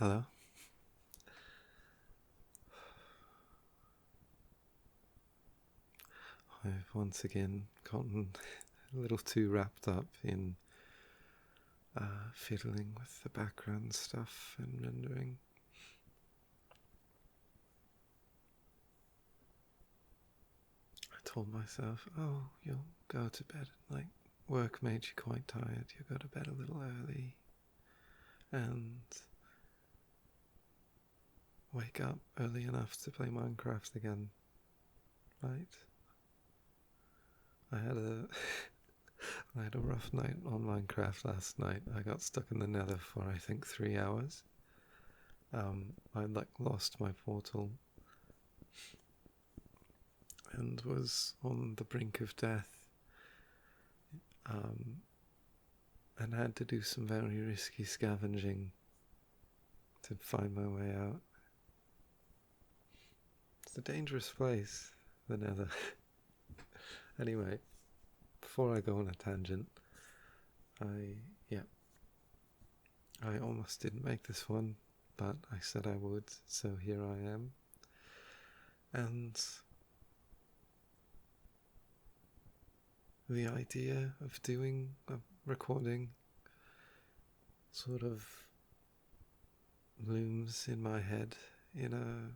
Hello. I've once again gotten a little too wrapped up in fiddling with the background stuff and rendering. I told myself, oh, you'll go to bed at night. Work made you quite tired. You'll go to bed a little early and wake up early enough to play Minecraft again. Right? I had a I had a rough night on Minecraft last night. I got stuck in the nether for I think 3 hours. I lost my portal and was on the brink of death, um, and had to do some very risky scavenging to find my way out. It's a dangerous place, the nether. Anyway, before I go on a tangent, I almost didn't make this one, but I said I would, so here I am. And the idea of doing a recording sort of looms in my head in a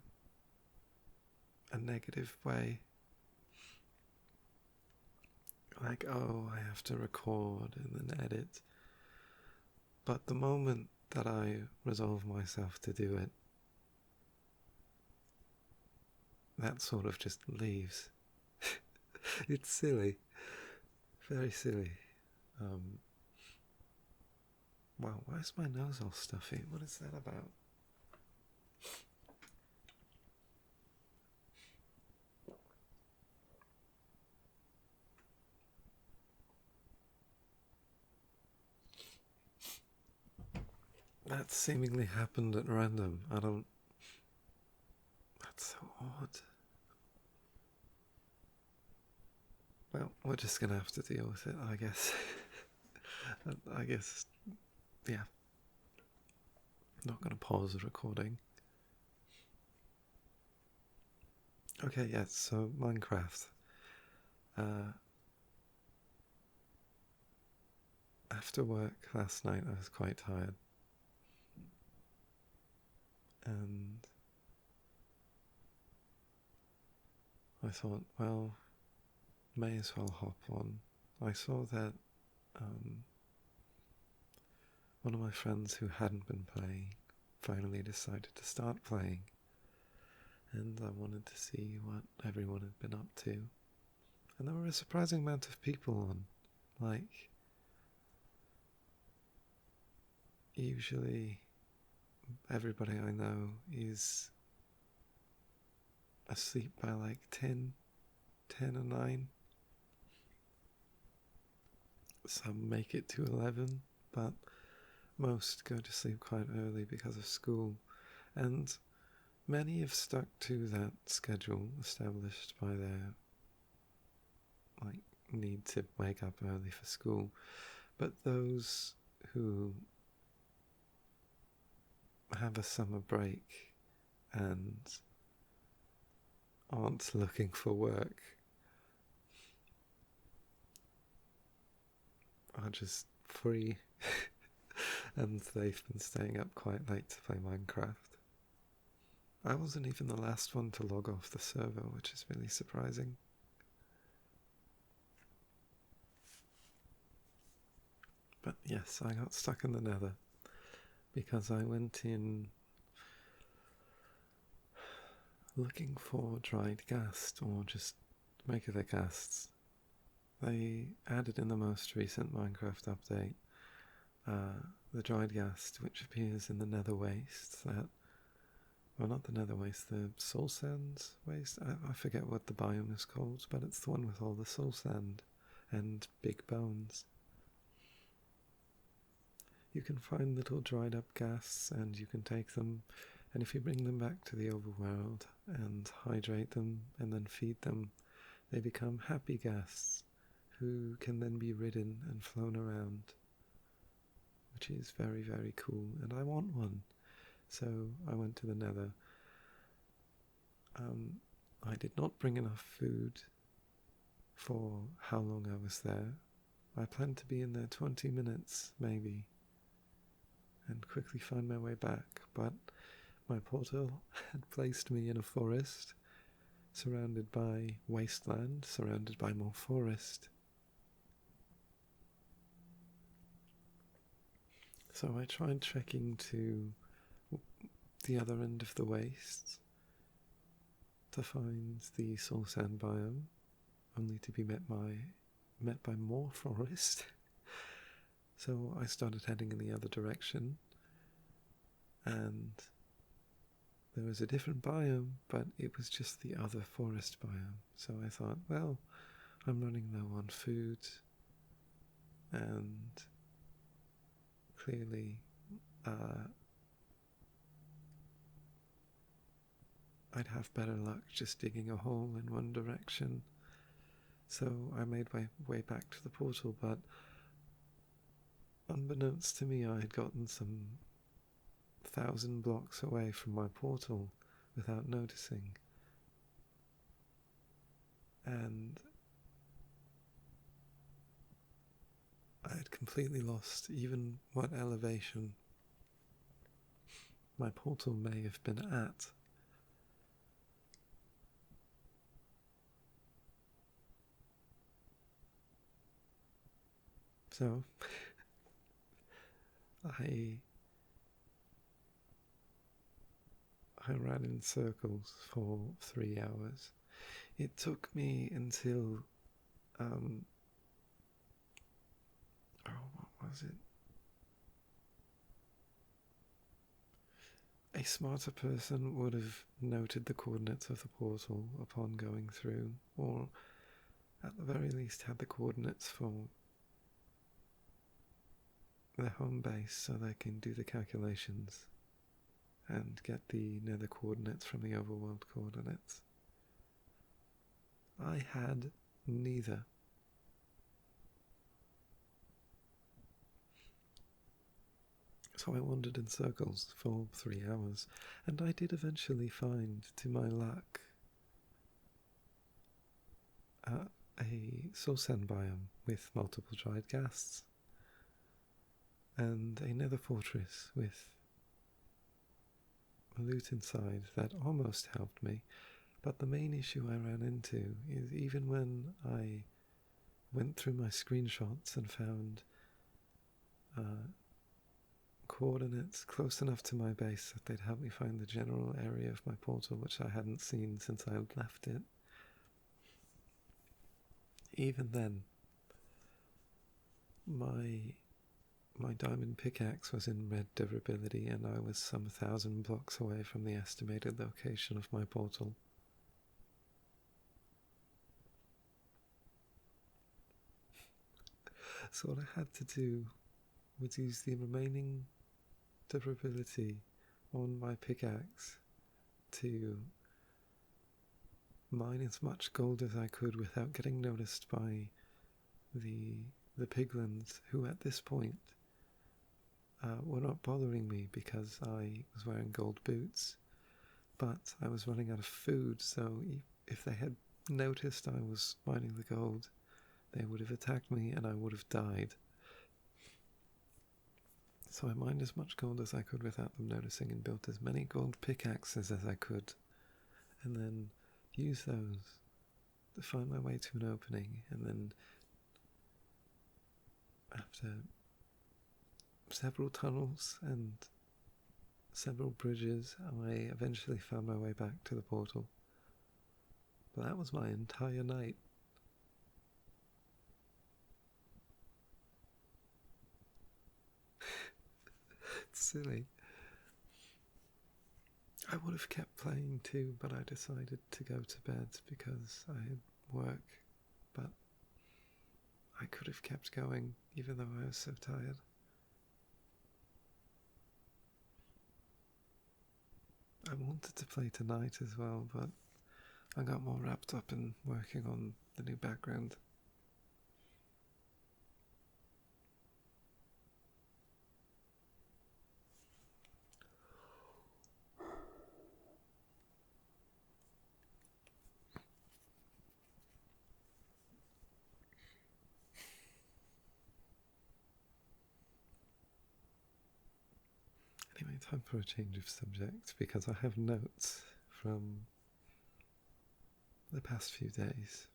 negative way. Like, oh, I have to record and then edit. But the moment that I resolve myself to do it, that sort of just leaves. It's silly. Very silly. Wow, why is my nose all stuffy? What is that about? That seemingly happened at random. That's so odd. Well, we're just gonna have to deal with it, I guess. I guess, yeah. Not gonna pause the recording. Okay, yeah, so Minecraft. After work last night, I was quite tired. And I thought, well, may as well hop on. I saw that one of my friends who hadn't been playing finally decided to start playing, and I wanted to see what everyone had been up to. And there were a surprising amount of people on. Like, usually everybody I know is asleep by like 10 or 9. Some make it to 11, but most go to sleep quite early because of school. And many have stuck to that schedule established by their need to wake up early for school. But those who have a summer break and aren't looking for work are just free and they've been staying up quite late to play Minecraft. I wasn't even the last one to log off the server, which is really surprising. But yes, I got stuck in the nether because I went in looking for dried ghast or just regular ghasts. They added in the most recent Minecraft update the dried ghast, which appears in the nether waste. Well, not the nether waste, the soul sand waste. I forget what the biome is called, but it's the one with all the soul sand and big bones. You can find little dried up ghasts and you can take them, and if you bring them back to the overworld and hydrate them and then feed them, they become happy ghasts who can then be ridden and flown around, which is very, very cool, and I want one. so I went to the Nether. I did not bring enough food for how long I was there. I planned to be in there 20 minutes, maybe, and quickly find my way back, but my portal had placed me in a forest, surrounded by wasteland, surrounded by more forest. So I tried trekking to the other end of the wastes to find the soul sand biome, only to be met by more forest. So I started heading in the other direction, and there was a different biome, but it was just the other forest biome. So I thought, well, I'm running low on food, and clearly I'd have better luck just digging a hole in one direction. So I made my way back to the portal, but unbeknownst to me, I had gotten some 1,000 blocks away from my portal without noticing. And I had completely lost even what elevation my portal may have been at. So I ran in circles for 3 hours. It took me until what was it? A smarter person would have noted the coordinates of the portal upon going through, or at the very least had the coordinates for their home base so they can do the calculations and get the nether coordinates from the overworld coordinates. I had neither. So I wandered in circles for 3 hours, and I did eventually find, to my luck, a soul sand biome with multiple dried ghasts, and a nether fortress with loot inside that almost helped me. But the main issue I ran into is even when I went through my screenshots and found coordinates close enough to my base that they'd help me find the general area of my portal, which I hadn't seen since I had left it, even then my diamond pickaxe was in red durability, and I was some 1,000 blocks away from the estimated location of my portal. So what I had to do was use the remaining durability on my pickaxe to mine as much gold as I could without getting noticed by the piglins, who at this point were not bothering me because I was wearing gold boots, but I was running out of food, so if they had noticed I was mining the gold, they would have attacked me and I would have died. So I mined as much gold as I could without them noticing and built as many gold pickaxes as I could, and then used those to find my way to an opening, and then after several tunnels and several bridges, I eventually found my way back to the portal. But that was my entire night. It's silly. I would have kept playing too, but I decided to go to bed because I had work, but I could have kept going even though I was so tired. I wanted to play tonight as well, but I got more wrapped up in working on the new background. Right, time for a change of subject because I have notes from the past few days.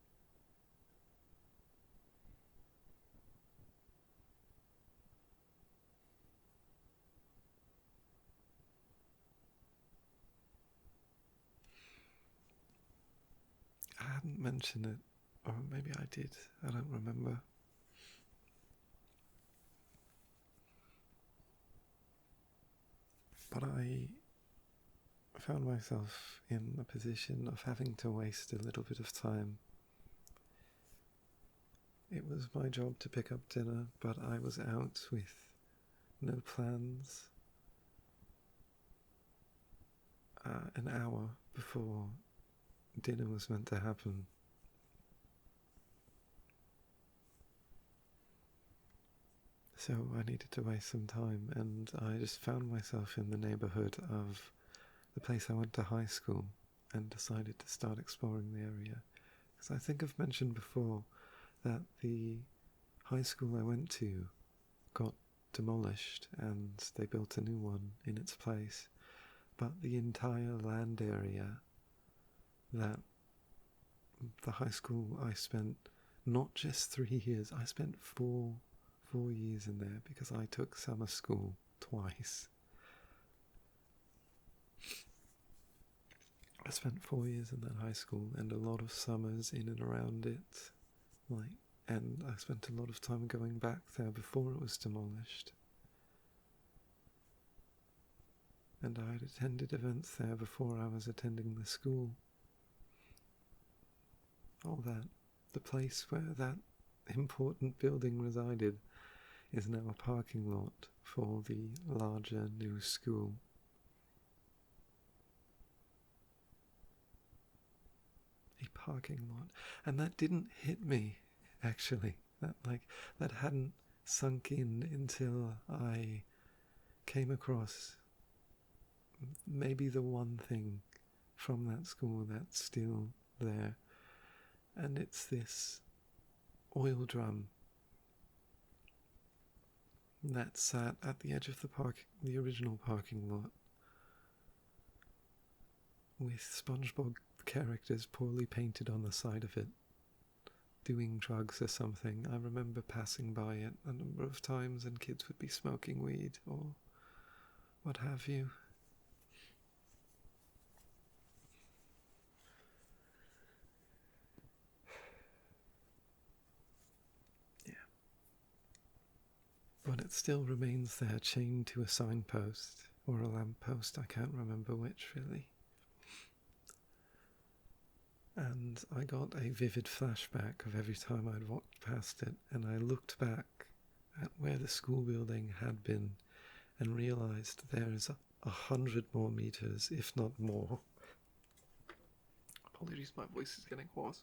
I hadn't mentioned it, or maybe I did, I don't remember. But I found myself in a position of having to waste a little bit of time. It was my job to pick up dinner, but I was out with no plans an hour before dinner was meant to happen. So I needed to waste some time, and I just found myself in the neighbourhood of the place I went to high school and decided to start exploring the area. Because I think I've mentioned before that the high school I went to got demolished and they built a new one in its place. But the entire land area that the high school I spent, not just 3 years, I spent four years in there because I took summer school twice. I spent 4 years in that high school and a lot of summers in and around it, and I spent a lot of time going back there before it was demolished. And I had attended events there before I was attending the school. All that, the place where that important building resided, is now a parking lot for the larger new school. A parking lot. And that didn't hit me, actually. That hadn't sunk in until I came across maybe the one thing from that school that's still there. And it's this oil drum that sat at the edge of the original parking lot, with SpongeBob characters poorly painted on the side of it, doing drugs or something. I remember passing by it a number of times and kids would be smoking weed or what have you. But it still remains there, chained to a signpost or a lamppost, I can't remember which really. And I got a vivid flashback of every time I'd walked past it, and I looked back at where the school building had been and realised there is 100 more meters, if not more. Apologies, my voice is getting hoarse.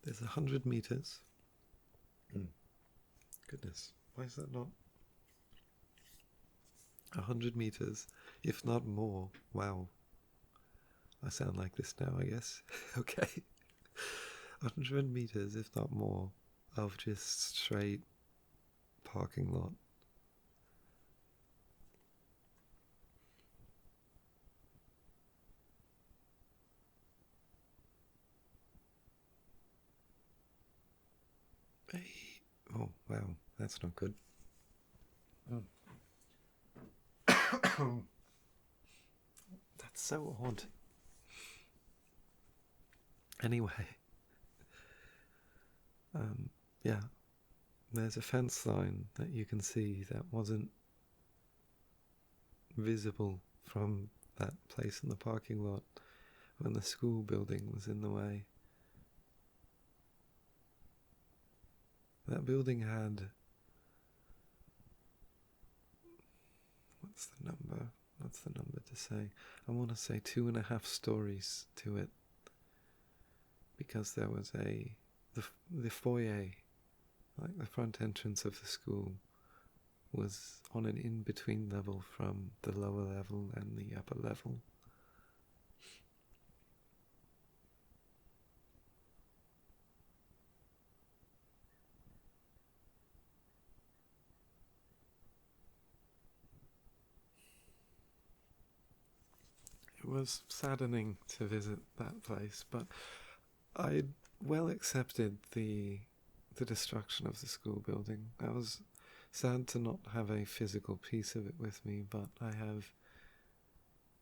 There's 100 meters. Goodness, why is that not? 100 meters, if not more. Wow. I sound like this now, I guess. Okay. 100 meters, if not more, of just straight parking lot. Oh, wow, that's not good. That's so odd. Anyway, yeah, there's a fence line that you can see that wasn't visible from that place in the parking lot when the school building was in the way. That building had, what's the number to say? I want to say 2.5 stories to it, because there was the foyer, like the front entrance of the school, was on an in-between level from the lower level and the upper level. was saddening to visit that place, but I well accepted the destruction of the school building. I was sad to not have a physical piece of it with me, but I have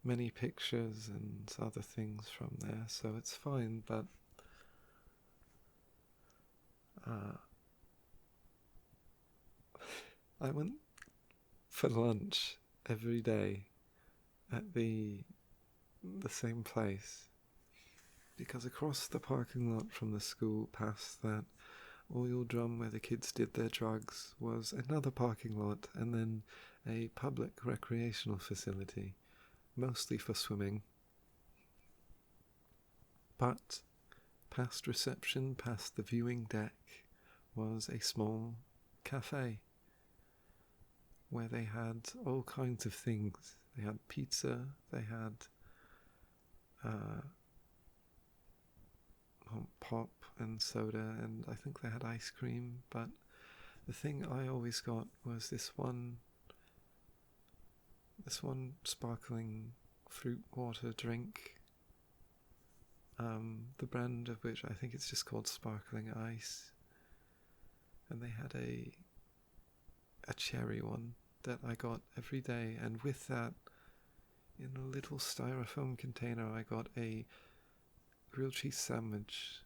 many pictures and other things from there, so it's fine. But I went for lunch every day at the same place, because across the parking lot from the school, past that oil drum where the kids did their drugs, was another parking lot, and then a public recreational facility, mostly for swimming. But past reception, past the viewing deck, was a small cafe where they had all kinds of things. They had pizza, they had pop and soda, and I think they had ice cream, but the thing I always got was this one sparkling fruit water drink, the brand of which I think it's just called Sparkling Ice, and they had a cherry one that I got every day, and with that, in a little styrofoam container, I got a grilled cheese sandwich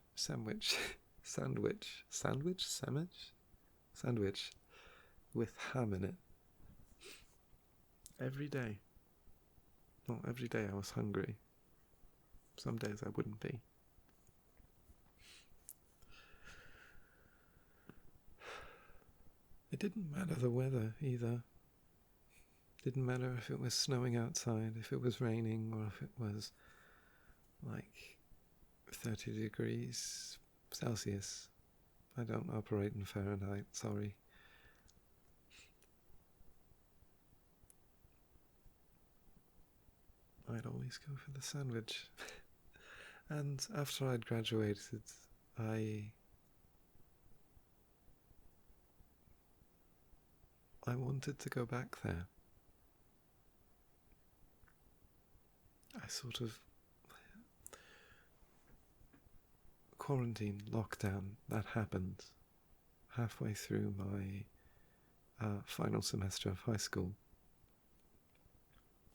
with ham in it. Every day. Well, every day I was hungry. Some days I wouldn't be. It didn't matter the weather either. Didn't matter if it was snowing outside, if it was raining, or if it was like 30 degrees Celsius. I don't operate in Fahrenheit, sorry. I'd always go for the sandwich. And after I'd graduated, I wanted to go back there. I sort of quarantine, lockdown, that happened halfway through my final semester of high school.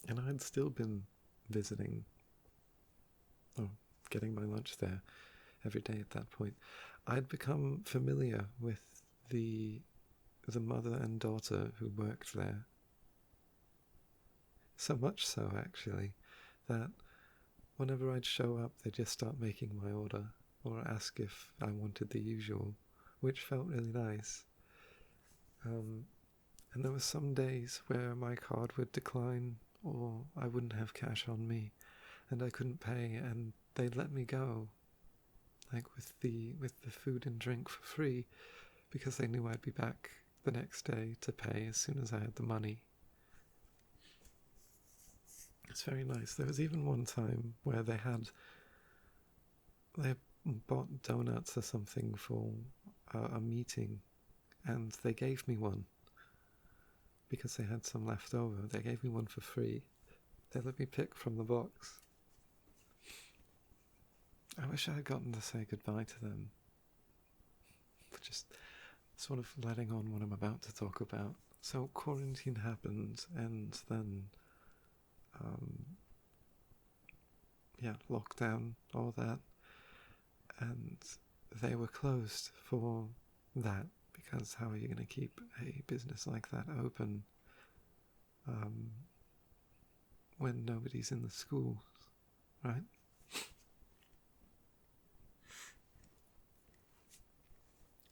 And I'd still been visiting, getting my lunch there every day at that point. I'd become familiar with the mother and daughter who worked there. So much so, actually, that whenever I'd show up, they'd just start making my order, or ask if I wanted the usual, which felt really nice. And there were some days where my card would decline, or I wouldn't have cash on me, and I couldn't pay, and they'd let me go, like with the food and drink for free, because they knew I'd be back the next day to pay as soon as I had the money. It's very nice. There was even one time where they bought donuts or something for a meeting, and they gave me one because they had some left over. They gave me one for free. They let me pick from the box. I wish I had gotten to say goodbye to them. Just sort of letting on what I'm about to talk about. So quarantine happened, and then lockdown, all that, and they were closed for that, because how are you going to keep a business like that open when nobody's in the schools, right?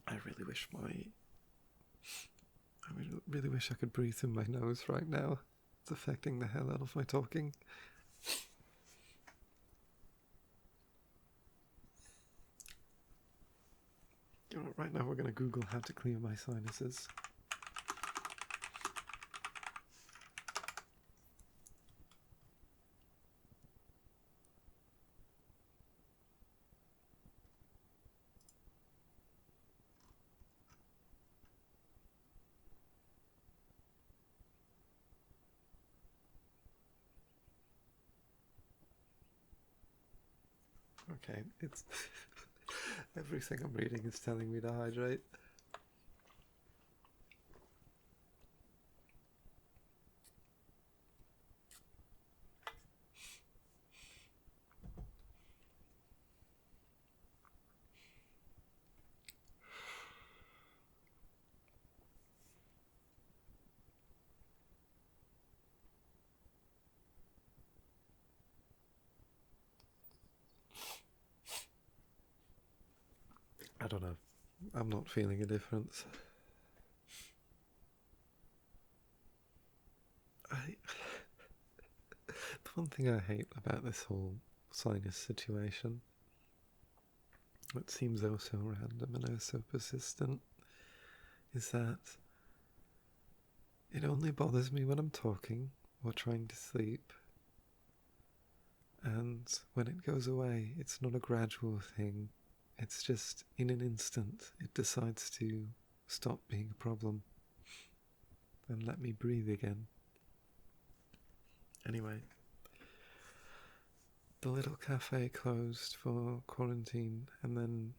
I really wish I could breathe in my nose right now. It's affecting the hell out of my talking. Right now we're going to Google how to clear my sinuses. Okay, it's everything I'm reading is telling me to hydrate. I don't know. I'm not feeling a difference. I The one thing I hate about this whole sinus situation, it seems oh so random and oh so persistent, is that it only bothers me when I'm talking or trying to sleep. And when it goes away, it's not a gradual thing. It's just in an instant, it decides to stop being a problem and let me breathe again. Anyway, the little cafe closed for quarantine, and then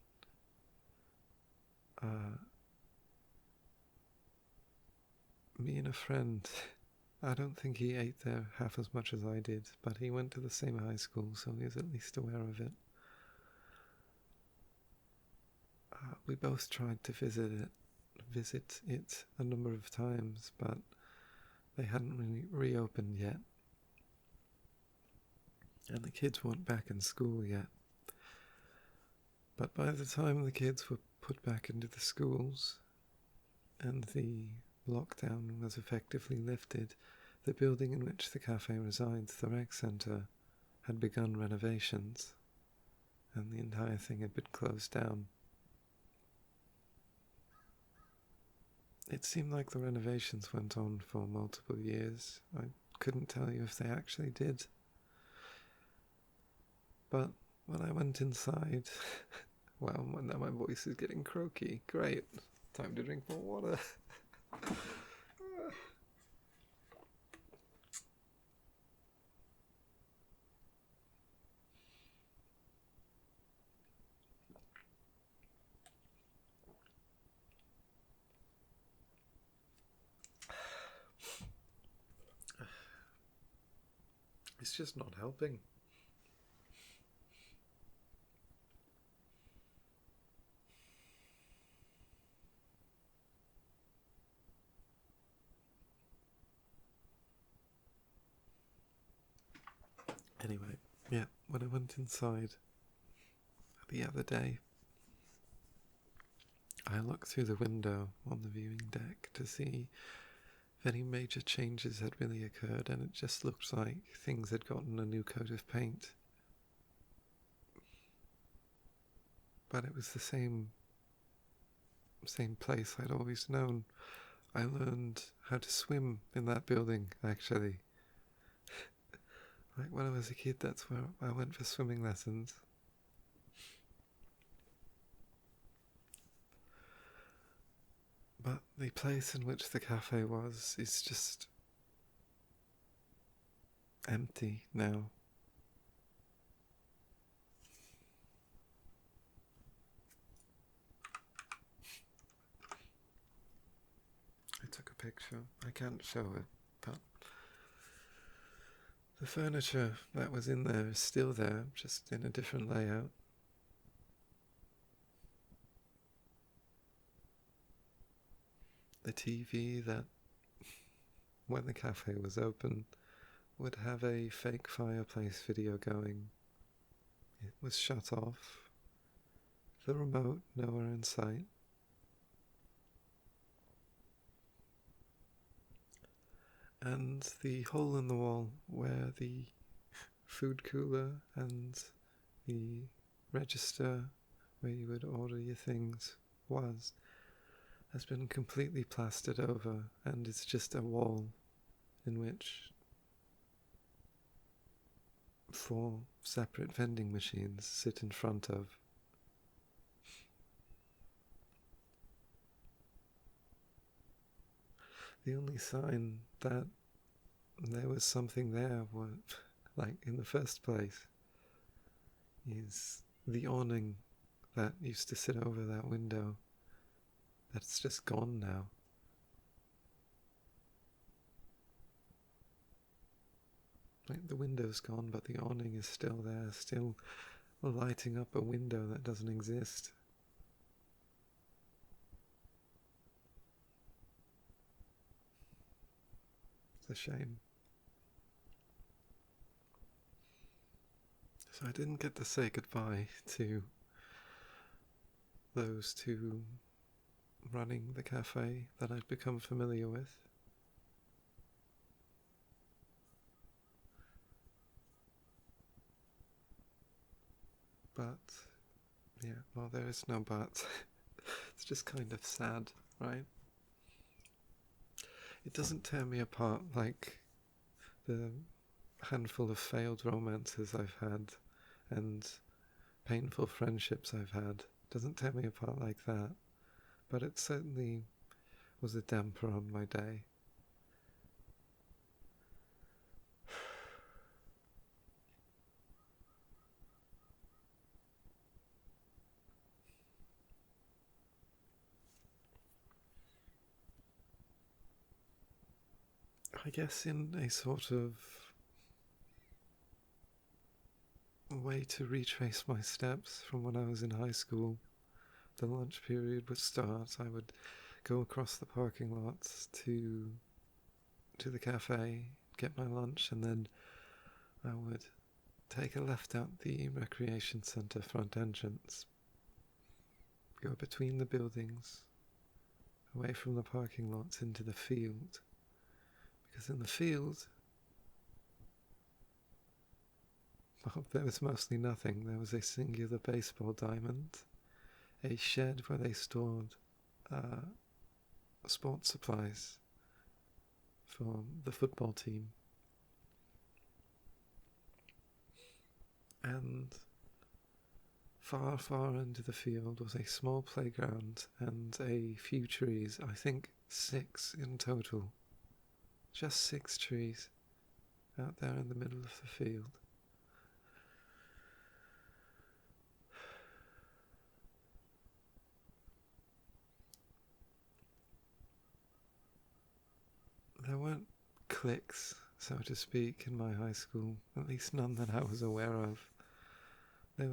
me and a friend, I don't think he ate there half as much as I did, but he went to the same high school, so he was at least aware of it. We both tried to visit it a number of times, but they hadn't really reopened yet, and the kids weren't back in school yet. But by the time the kids were put back into the schools and the lockdown was effectively lifted, the building in which the cafe resides, the rec centre, had begun renovations, and the entire thing had been closed down. It seemed like the renovations went on for multiple years. I couldn't tell you if they actually did. But when I went inside, well, now my voice is getting croaky. Great. Time to drink more water. It's just not helping. Anyway, yeah, when I went inside the other day, I looked through the window on the viewing deck to see if any major changes had really occurred, and it just looked like things had gotten a new coat of paint. But it was the same place I'd always known. I learned how to swim in that building, actually. Like when I was a kid, that's where I went for swimming lessons. But the place in which the cafe was is just empty now. I took a picture. I can't show it, but the furniture that was in there is still there, just in a different layout. The TV that, when the cafe was open, would have a fake fireplace video going. It was shut off. The remote nowhere in sight. And the hole in the wall where the food cooler and the register where you would order your things has been completely plastered over, and it's just a wall in which 4 separate vending machines sit in front of. The only sign that there was something there was, like, in the first place, is the awning that used to sit over that window. That's just gone now. Like, the window's gone, but the awning is still there, still lighting up a window that doesn't exist. It's a shame. So I didn't get to say goodbye to those two running the cafe that I'd become familiar with. But, yeah, well, there is no but. It's just kind of sad, right? It doesn't tear me apart like the handful of failed romances I've had and painful friendships I've had. It doesn't tear me apart like that. But it certainly was a damper on my day. I guess in a sort of way to retrace my steps from when I was in high school, the lunch period would start. I would go across the parking lots to the cafe, get my lunch, and then I would take a left out the recreation centre front entrance, go between the buildings, away from the parking lots into the field, because in the field, well, there was mostly nothing. There was a singular baseball diamond, a shed where they stored sports supplies for the football team, and far, far into the field was a small playground and a few trees, I think 6 in total. Just 6 trees out there in the middle of the field. There weren't cliques, so to speak, in my high school, at least none that I was aware of. There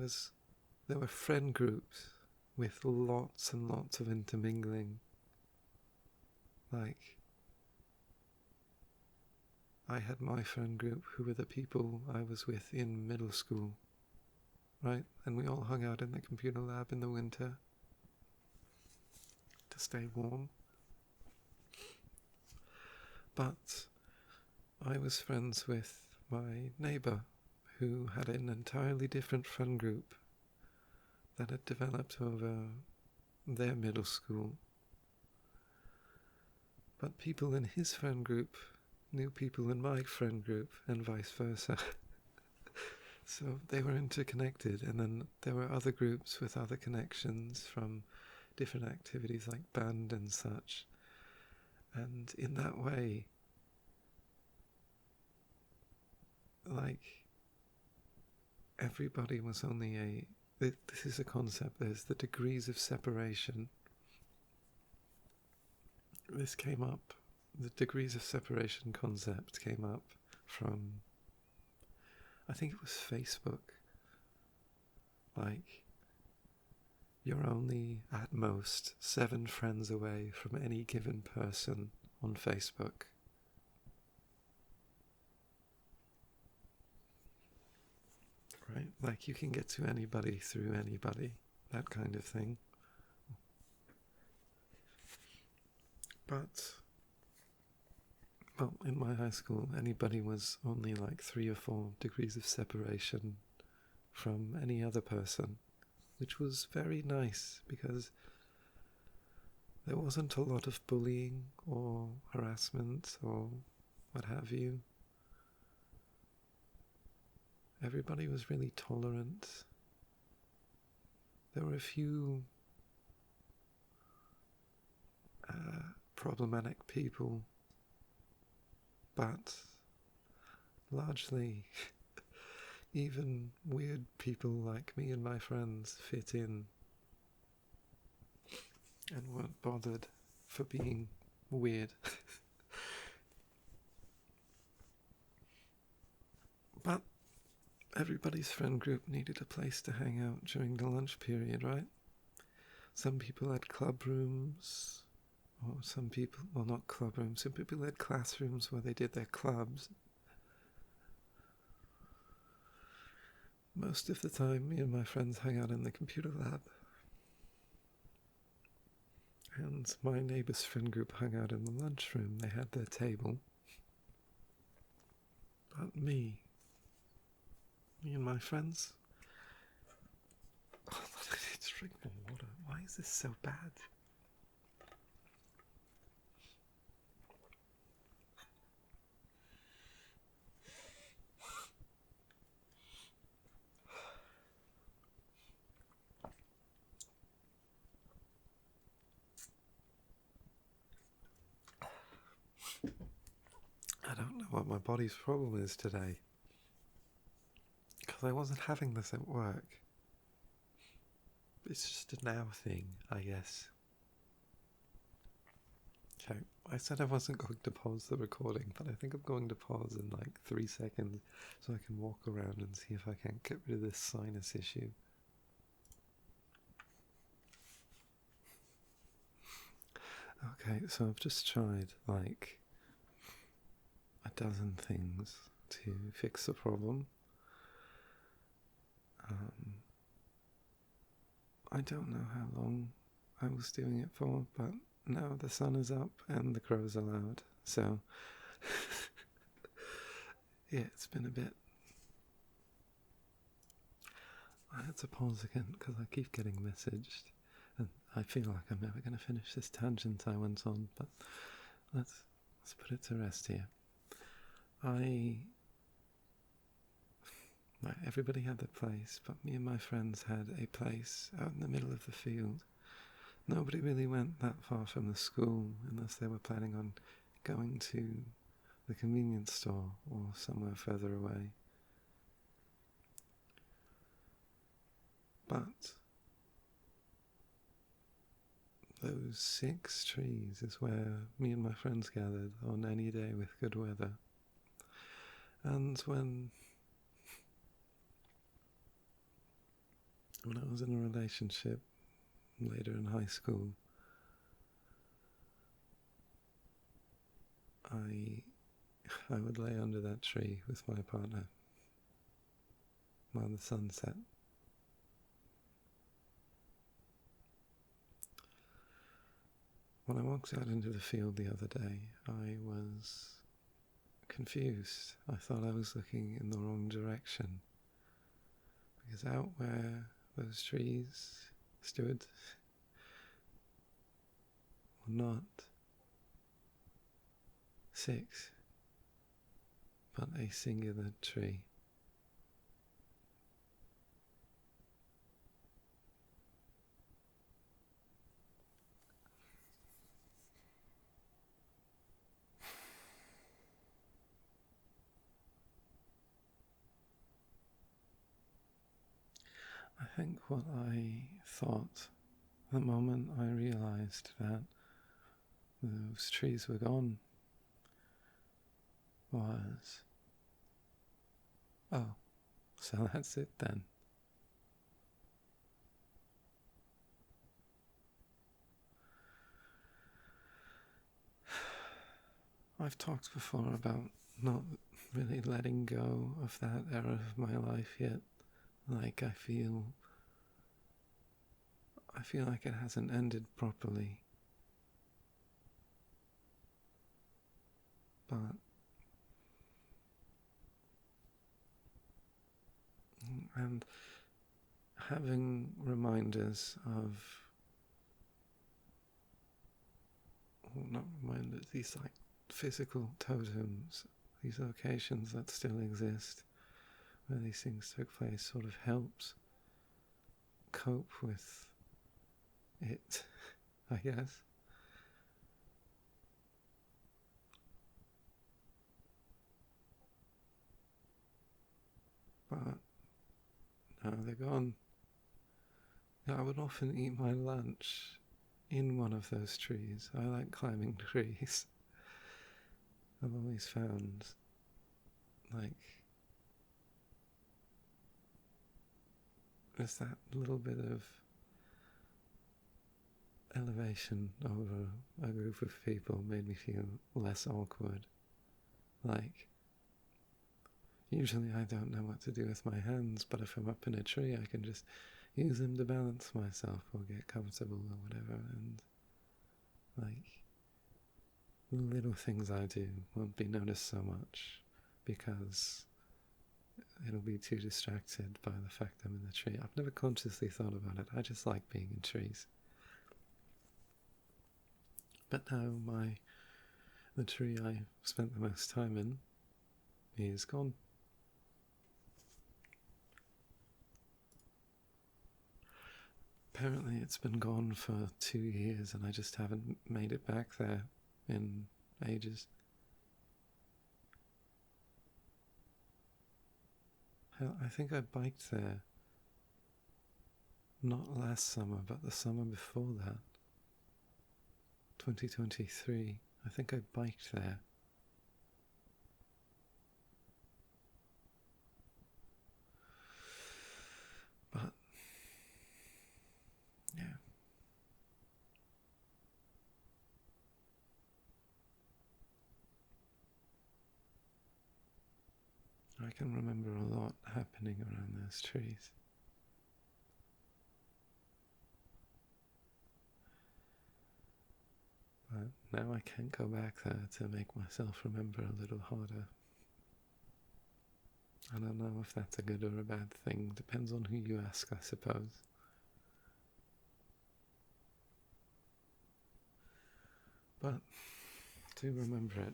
were friend groups with lots and lots of intermingling. Like, I had my friend group who were the people I was with in middle school, right? And we all hung out in the computer lab in the winter to stay warm. But I was friends with my neighbour who had an entirely different friend group that had developed over their middle school. But people in his friend group knew people in my friend group and vice versa. So they were interconnected, and then there were other groups with other connections from different activities like band and such. And in that way, like, everybody was only this is a concept, there's the degrees of separation. This came up, the degrees of separation concept came up from, I think it was Facebook. Like, you're only at most 7 friends away from any given person on Facebook. Right? Like, you can get to anybody through anybody, that kind of thing. But, well, in my high school, anybody was only like 3 or 4 degrees of separation from any other person, which was very nice because there wasn't a lot of bullying or harassment or what have you. Everybody was really tolerant. There were a few problematic people, but largely even weird people like me and my friends fit in and weren't bothered for being weird. But everybody's friend group needed a place to hang out during the lunch period, right? Some people had club rooms, or some people, well, not club rooms, some people had classrooms where they did their clubs. Most of the time, me and my friends hung out in the computer lab. And my neighbour's friend group hung out in the lunchroom. They had their table. But me and my friends... Oh, I need to drink more water. Why is this so bad? I don't know what my body's problem is today. Because I wasn't having this at work. It's just a now thing, I guess. Okay, I said I wasn't going to pause the recording, but I think I'm going to pause in like 3 seconds so I can walk around and see if I can get rid of this sinus issue. Okay, so I've just tried like a dozen things to fix the problem. I don't know how long I was doing it for, but now the sun is up and the crows are loud, so yeah, it's been a bit. I had to pause again because I keep getting messaged and I feel like I'm never going to finish this tangent I went on, but let's put it to rest here. Everybody had their place, but me and my friends had a place out in the middle of the field. Nobody really went that far from the school unless they were planning on going to the convenience store or somewhere further away. But those 6 trees is where me and my friends gathered on any day with good weather. And when I was in a relationship later in high school, I would lay under that tree with my partner while the sun set. When I walked out into the field the other day, I was confused. I thought I was looking in the wrong direction, because out where those trees stood were not 6, but a singular tree. I think what I thought the moment I realized that those trees were gone was, oh, so that's it then. I've talked before about not really letting go of that era of my life yet. Like I feel like it hasn't ended properly. But and having reminders of, well, not reminders, these like physical totems, these locations that still exist where these things took place, sort of helps cope with it, I guess. But they're gone. I would often eat my lunch in one of those trees. I like climbing trees. I've always found, like, there's that little bit of elevation over a group of people made me feel less awkward. Like, usually I don't know what to do with my hands, but if I'm up in a tree I can just use them to balance myself or get comfortable or whatever, and like, little things I do won't be noticed so much because it'll be too distracted by the fact I'm in the tree. I've never consciously thought about it, I just like being in trees. But now the tree I spent the most time in is gone. Apparently it's been gone for 2 years and I just haven't made it back there in ages. Hell, I think I biked there not last summer, but the summer before that. 2023. I think I biked there. But yeah. I can remember a lot happening around those trees. But now I can't go back there to make myself remember a little harder. I don't know if that's a good or a bad thing. Depends on who you ask, I suppose. But to remember it,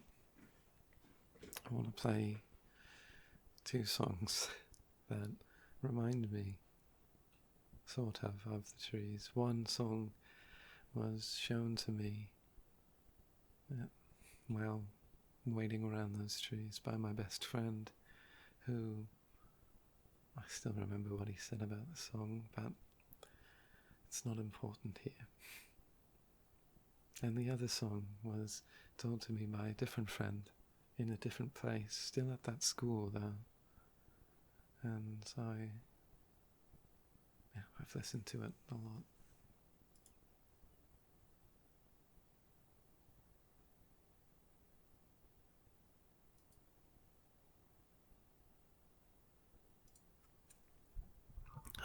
I want to play 2 songs that remind me, sort of the trees. One song was shown to me while waiting around those trees by my best friend, who, I still remember what he said about the song, but it's not important here. And the other song was told to me by a different friend in a different place, still at that school though. And I've listened to it a lot.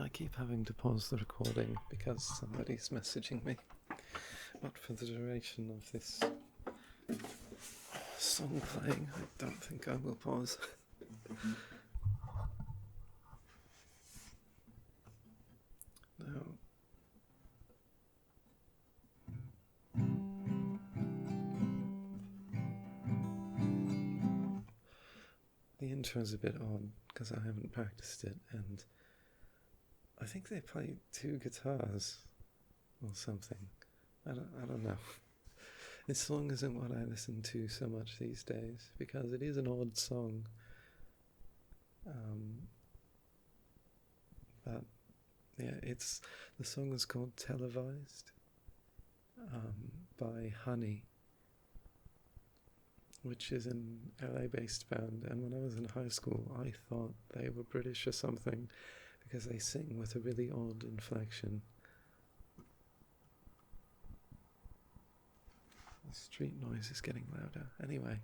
I keep having to pause the recording because somebody's messaging me. But for the duration of this song playing, I don't think I will pause. Now, the intro's a bit odd because I haven't practiced it, and I think they play 2 guitars or something. I don't know. This song isn't what I listen to so much these days because it is an odd song. But yeah, the song is called Televised by Honey, which is an LA-based band, and when I was in high school I thought they were British or something because they sing with a really odd inflection. The street noise is getting louder. Anyway.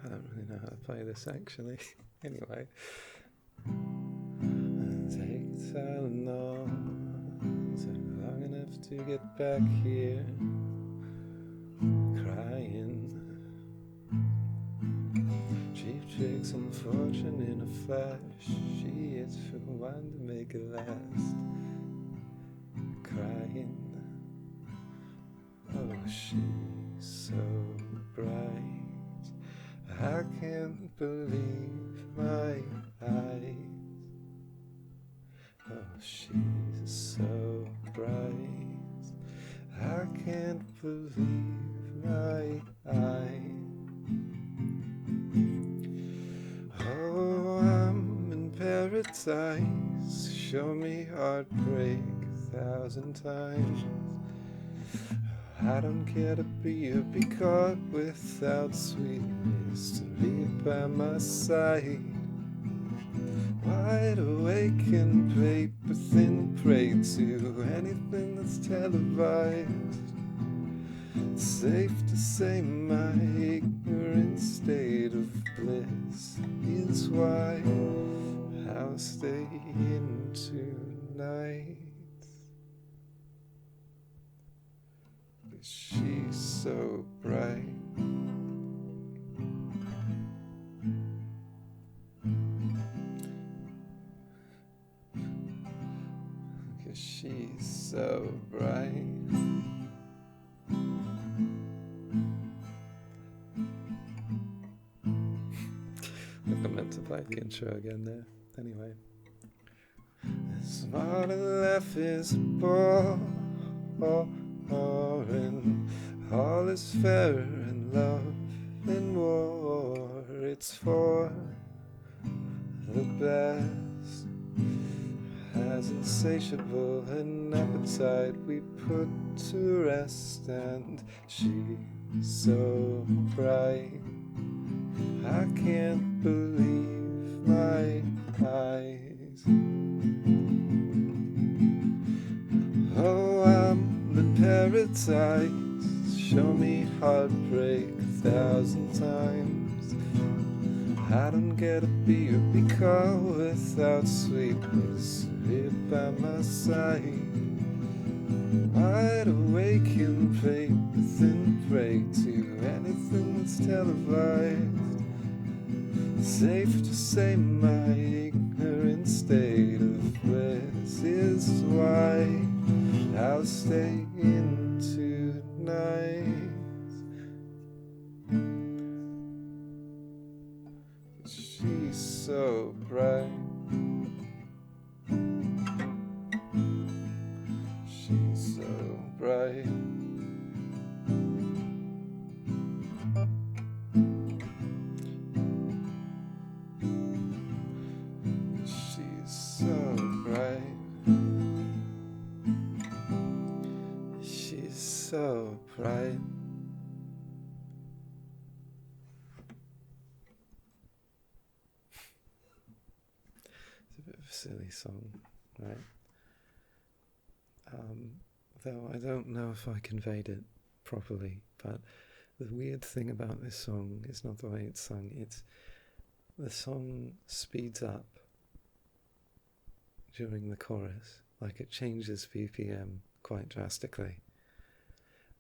I don't really know how to play this actually. Anyway. Take Tylenol, so long enough to get back here. Crying tricks and fortune in a flash. She is for one to make it last. Crying, oh, she's so bright. I can't believe my eyes. Oh, she's so bright. I can't believe my eyes. Oh, I'm in paradise. Show me heartbreak 1,000 times. I don't care to be caught without sweetness to read by my side. Wide awake in paper thin, prey to anything that's televised. It's safe to say my ignorant state of bliss is why I'll stay in tonight. She's so bright. She's so bright. Look, I meant to play the intro again there. Anyway. Smart and laugh is a bore, and all is fair in love and war. It's for the best. As insatiable an appetite we put to rest, and she's so bright. I can't believe my eyes. Oh, I'm in paradise. Show me heartbreak 1,000 times. I don't get to be caught without sweetness here by my side. Wide awake in paper thin, prey to anything that's televised. Safe to say my ignorant state of bliss is why I'll stay in tonight. She's so bright. She's so bright. She's so bright. She's so bright. It's a bit of a silly song, right? Though I don't know if I conveyed it properly, but the weird thing about this song is not the way it's sung. It's the song speeds up during the chorus, like it changes BPM quite drastically.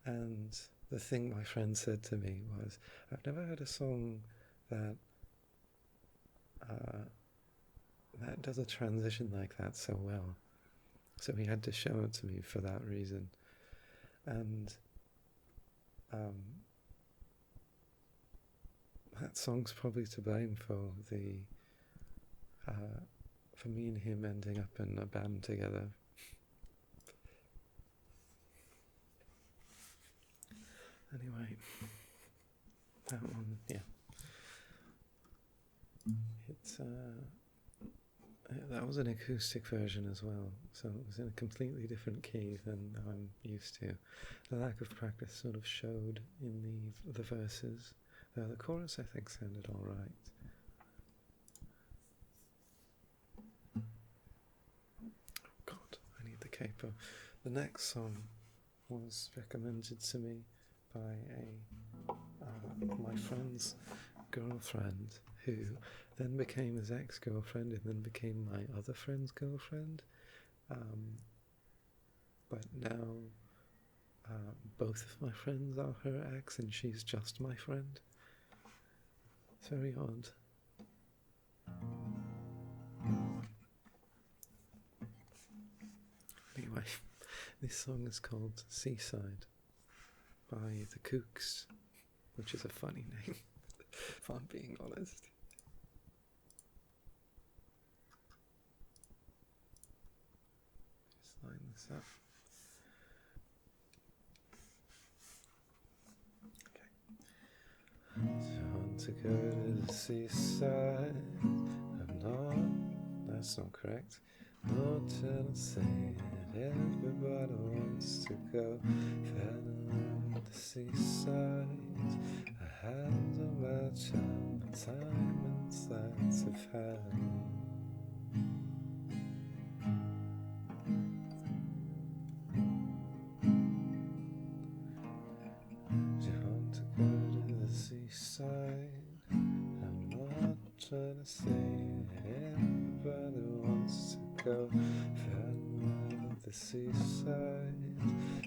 And the thing my friend said to me was, I've never heard a song that that does a transition like that so well. So he had to show it to me for that reason. And that song's probably to blame for for me and him ending up in a band together. Anyway, that one, yeah. It's that was an acoustic version as well, so it was in a completely different key than I'm used to. The lack of practice sort of showed in the verses. The chorus, I think, sounded all right. God, I need the capo. The next song was recommended to me by my friend's girlfriend, who then became his ex-girlfriend and then became my other friend's girlfriend. But now both of my friends are her ex and she's just my friend. It's very odd. Anyway, this song is called Seaside by the Kooks, which is a funny name, if I'm being honest. Just line this up. Okay. So I want to go to the seaside. I'm not, that's not correct. No Tennessee, everybody wants to go. Fell in love with the seaside. I had a match on the time and sights of heaven. Do you want to go to the seaside? I'm not trying to say everybody wants to go. Fell in love with the seaside.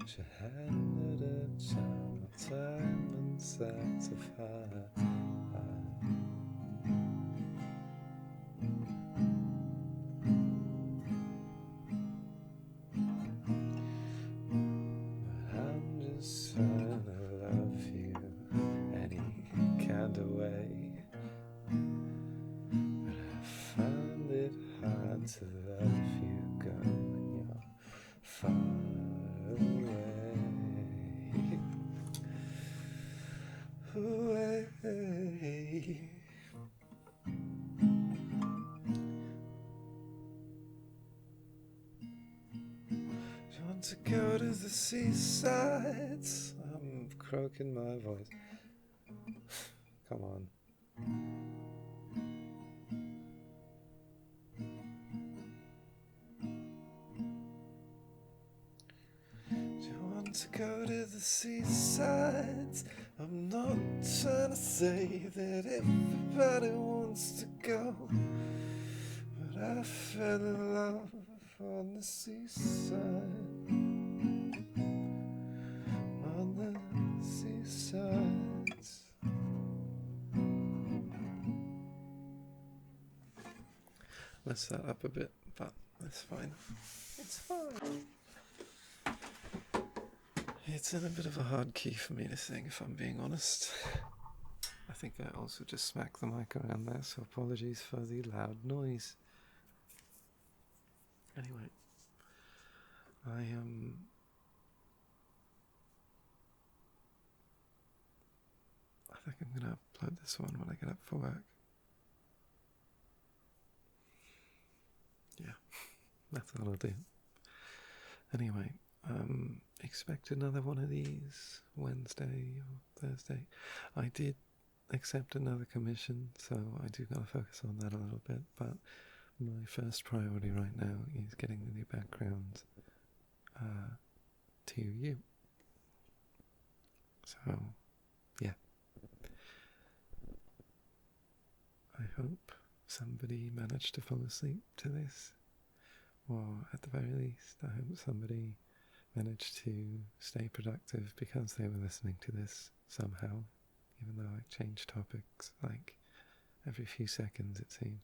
She handed a child time and sights of high. I'm just trying to love you any kind of way. But I find it hard to love you, girl, when you're far away. Away. Do you want to go to the seaside? I'm croaking my voice. Come on. Do you want to go to the seaside? I'm not trying to say that everybody wants to go, but I fell in love on the seaside. On the seaside. Mess that up a bit, but that's fine. It's fine. It's in a bit of a hard key for me to sing, if I'm being honest. I think I also just smacked the mic around there, so apologies for the loud noise. Anyway, I think I'm gonna upload this one when I get up for work. Yeah, that's what I'll do. Anyway, expect another one of these Wednesday or Thursday. I did accept another commission, so I do gotta focus on that a little bit, but my first priority right now is getting the new background to you. So, yeah. I hope somebody managed to fall asleep to this, or at the very least, I hope somebody managed to stay productive because they were listening to this somehow, even though I change topics like every few seconds, it seems.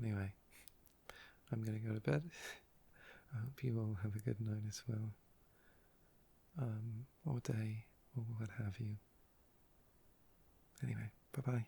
Anyway, I'm going to go to bed. I hope you all have a good night as well, or day, or what have you. Anyway, bye-bye.